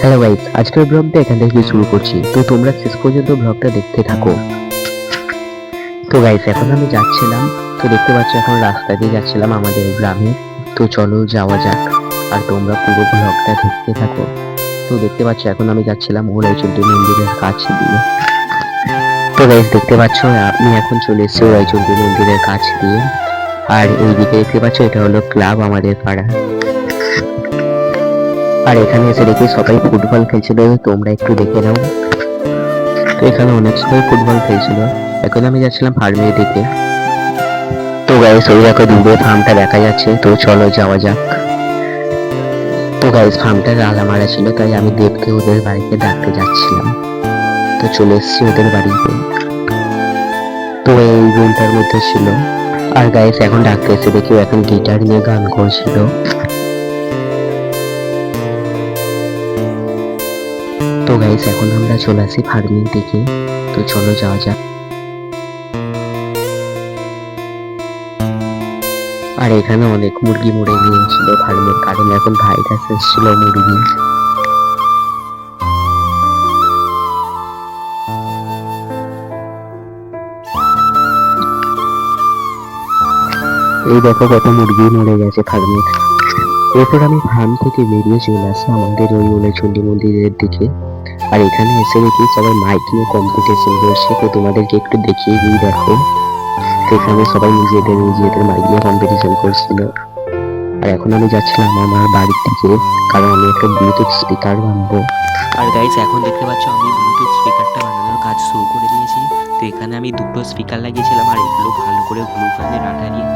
Hello guys, আজকের ব্লগটা এখান থেকে শুরু করছি। তো তোমরা শেষ পর্যন্ত ব্লগটা দেখতে থাকো। তো গাইস, এখন আমি যাচ্ছিলাম, তো দেখতে পাচ্ছ এখন রাস্তা দিয়ে যাচ্ছিলাম আমাদের গ্রামে। তো চলো যাওয়া যাক, আর তোমরা পুরো ব্লগটা দেখতে থাকো। তো দেখতে পাচ্ছ এখন আমি যাচ্ছিলাম ওরাইচন্ডী মন্দিরের কাছ দিয়ে। তো গাইস দেখতে পাচ্ছ আমি এখন চলে এসেছি ওরাইচন্ডী মন্দিরের কাছ দিয়ে। আর এইদিকে দেখতে পাচ্ছ এটা হলো ক্লাব আমাদের পাড়া। আর এখানে এসে দেখি সবাই ফুটবল খেলছিল, তোমরা একটু দেখে নাও। তো এখানে অনেক সবাই ফুটবল খেলছিল। এখন আমি যাচ্ছিলাম ফার্মের দিকে। তো গাইস ওই দেখো দূরে ফার্মটা দেখা যাচ্ছে, তো চলো যাওয়া যাক। তো গাইস ফার্মটা রালা মারা ছিল, তাই আমি দেবকে ওদের বাড়িতে ডাকতে যাচ্ছিলাম। তো চলে এসেছি ওদের বাড়িতে। তো এই রুমটার মধ্যে ছিল। আর গাইস এখন ডাকতে এসে দেখি ও এখন গিটার নিয়ে গান করছিল। তো গাইস এখন আমরা চলে আসি ফার্মিং থেকে। তো চলো যাওয়া যাক। আর এখানে অনেক মুরগি মরে গিয়েছিল ফার্মের, কারণ এখন ভাইরাস এসেছিল মুরগি। এই দেখো কত মুরগি মরে গেছে ফার্মের। এরপর আমি ফার্ম থেকে বেরিয়ে চলে আসি আমাদের ওই ওলাইচন্ডী মন্দিরের দিকে। আর এখানে এসে দেখি সবাই মাইক নিয়ে কম্পিটিশন করছে, তো তোমাদেরকে একটু দেখিয়ে দিই দেখো। তো এখানে সবাই নিজেদের নিজেদের মাইক নিয়ে কম্পিটিশন করছিল। আর এখন আমি যাচ্ছিলাম আমার বাড়ির দিকে, কারণ আমি একটা ব্লুটুথ স্পিকার বানাবো। আর গাইস এখন দেখতে পাচ্ছ আমি ব্লুটুথ স্পিকারটা বানানোর কাজ শুরু করে দিয়েছি। তো এখানে আমি দুটো স্পিকার লাগিয়েছিলাম, আর এগুলো ভালো করে গ্লু গানের আঠা দিয়ে